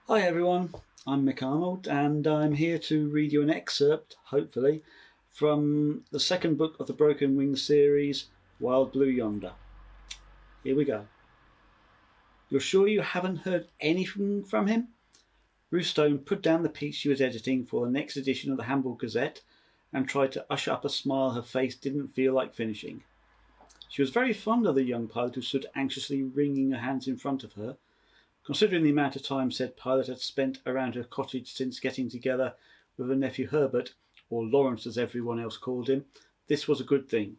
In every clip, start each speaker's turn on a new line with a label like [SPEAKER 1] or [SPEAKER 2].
[SPEAKER 1] Hi everyone, I'm Mick Arnold and I'm here to read you an excerpt, hopefully, from the second book of the Broken Wings series, Wild Blue Yonder. Here we go. You're sure you haven't heard anything from him? Ruth Stone put down the piece she was editing for the next edition of the Hamburg Gazette and tried to usher up a smile her face didn't feel like finishing. She was very fond of the young pilot who stood anxiously wringing her hands in front of her. Considering the amount of time said pilot had spent around her cottage since getting together with her nephew Herbert, or Lawrence as everyone else called him, this was a good thing.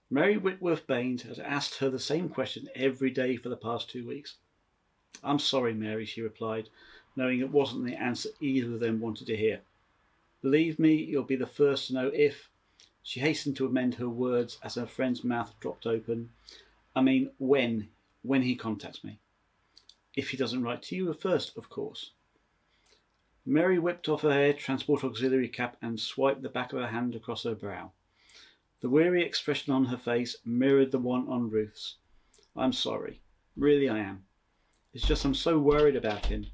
[SPEAKER 1] Mary Whitworth Baines had asked her the same question every day for the past 2 weeks. "I'm sorry, Mary," she replied, knowing it wasn't the answer either of them wanted to hear. "Believe me, you'll be the first to know if—" She hastened to amend her words as her friend's mouth dropped open. "I mean, when he contacts me. If he doesn't write to you first, of course." Mary whipped off her Air Transport Auxiliary cap and swiped the back of her hand across her brow. The weary expression on her face mirrored the one on Ruth's. "I'm sorry. Really I am. It's just I'm so worried about him."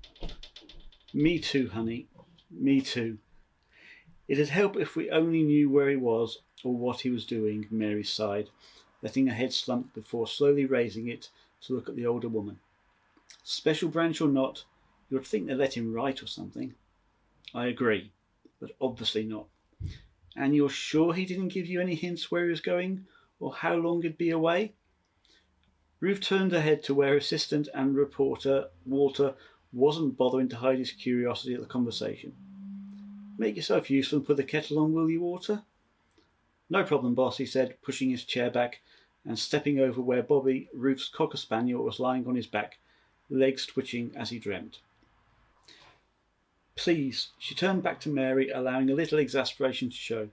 [SPEAKER 1] "Me too, honey. Me too. It'd help if we only knew where he was or what he was doing," Mary sighed, letting her head slump before slowly raising it to look at the older woman. "Special branch or not, you would think they'd let him write or something." "I agree, but obviously not." "And you're sure he didn't give you any hints where he was going, or how long he'd be away?" Ruth turned her head to where her assistant and reporter, Walter, wasn't bothering to hide his curiosity at the conversation. "Make yourself useful and put the kettle on, will you, Walter?" "No problem, boss," he said, pushing his chair back and stepping over where Bobby, Ruth's cocker spaniel, was lying on his back, legs twitching as he dreamt. "Please," she turned back to Mary, allowing a little exasperation to show.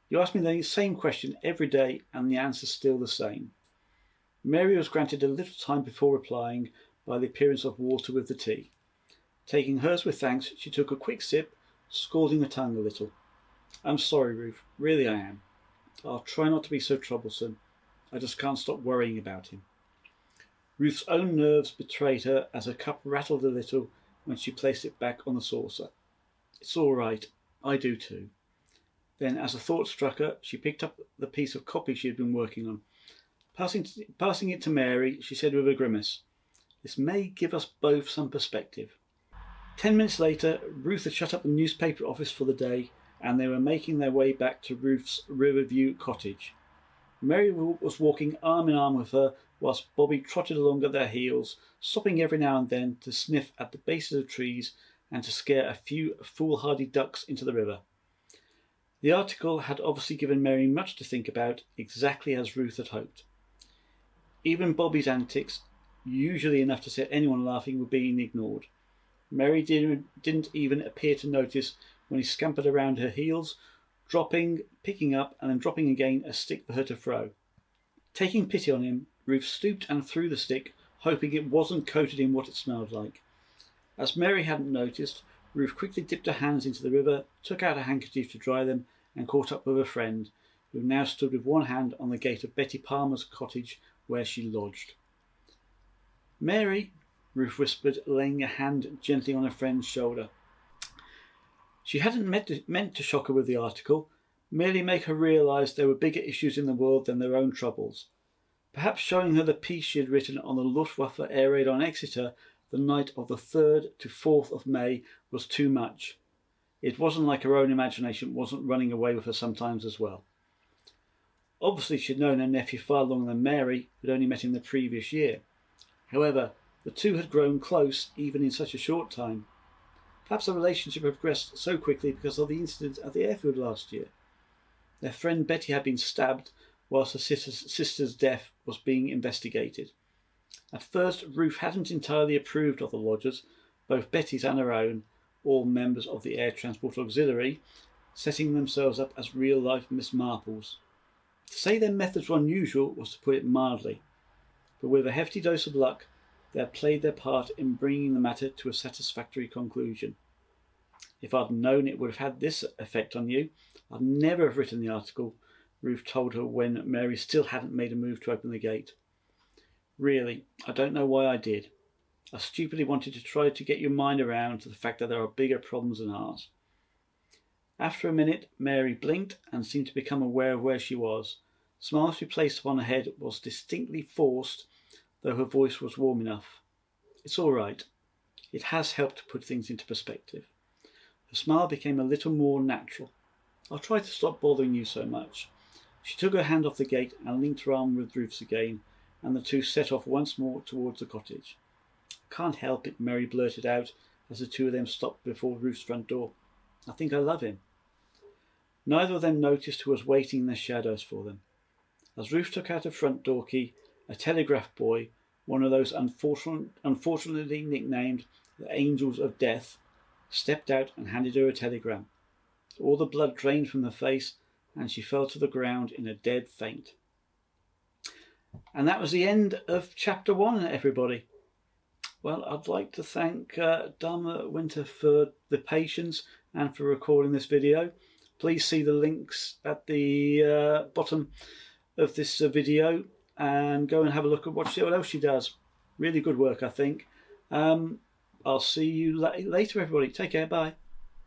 [SPEAKER 1] "You ask me the same question every day and the answer's still the same." Mary was granted a little time before replying by the appearance of Walter with the tea. Taking hers with thanks, she took a quick sip, scalding the tongue a little. "I'm sorry, Ruth. Really I am. I'll try not to be so troublesome. I just can't stop worrying about him." Ruth's own nerves betrayed her as her cup rattled a little when she placed it back on the saucer. "It's all right. I do too." Then, as a thought struck her, she picked up the piece of copy she had been working on. Passing it to Mary, she said with a grimace, "This may give us both some perspective." 10 minutes later, Ruth had shut up the newspaper office for the day, and they were making their way back to Ruth's Riverview cottage. Mary was walking arm in arm with her, whilst Bobby trotted along at their heels, stopping every now and then to sniff at the bases of trees and to scare a few foolhardy ducks into the river. The article had obviously given Mary much to think about, exactly as Ruth had hoped. Even Bobby's antics, usually enough to set anyone laughing, were being ignored. Mary didn't even appear to notice when he scampered around her heels, dropping, picking up, and then dropping again a stick for her to throw. Taking pity on him, Ruth stooped and threw the stick, hoping it wasn't coated in what it smelled like. As Mary hadn't noticed, Ruth quickly dipped her hands into the river, took out a handkerchief to dry them, and caught up with her friend, who now stood with one hand on the gate of Betty Palmer's cottage where she lodged. "Mary," Ruth whispered, laying a hand gently on her friend's shoulder. She hadn't meant to shock her with the article, merely make her realise there were bigger issues in the world than their own troubles. Perhaps showing her the piece she had written on the Luftwaffe air raid on Exeter the night of the 3rd to 4th of May was too much. It wasn't like her own imagination wasn't running away with her sometimes as well. Obviously she'd known her nephew far longer than Mary, who'd only met him the previous year. However, the two had grown close even in such a short time. Perhaps the relationship had progressed so quickly because of the incident at the airfield last year. Their friend Betty had been stabbed whilst her sister's death was being investigated. At first, Ruth hadn't entirely approved of the lodgers, both Betty's and her own, all members of the Air Transport Auxiliary, setting themselves up as real-life Miss Marples. To say their methods were unusual was to put it mildly, but with a hefty dose of luck, they had played their part in bringing the matter to a satisfactory conclusion. "If I'd known it would have had this effect on you, I'd never have written the article," Ruth told her when Mary still hadn't made a move to open the gate. "Really, I don't know why I did. I stupidly wanted to try to get your mind around to the fact that there are bigger problems than ours. After a minute, Mary blinked and seemed to become aware of where she was. The smile she placed upon her head was distinctly forced, though her voice was warm enough. It's all right. It has helped to put things into perspective. Her smile became a little more natural. I'll try to stop bothering you so much. She took her hand off the gate and linked her arm with Ruth's again, and the two set off once more towards the cottage. Can't help it, Mary blurted out as the two of them stopped before Ruth's front door. I think I love him. Neither of them noticed who was waiting in the shadows for them. As Ruth took out her front door key, a telegraph boy, one of those unfortunately nicknamed the Angels of Death, stepped out and handed her a telegram. All the blood drained from her face, and she fell to the ground in a dead faint. And that was the end of chapter 1, everybody. Well, I'd like to thank Dharma Winter for the patience and for recording this video. Please see the links at the bottom of this video and go and have a look at what else she does. Really good work, I think. I'll see you later, everybody. Take care. Bye.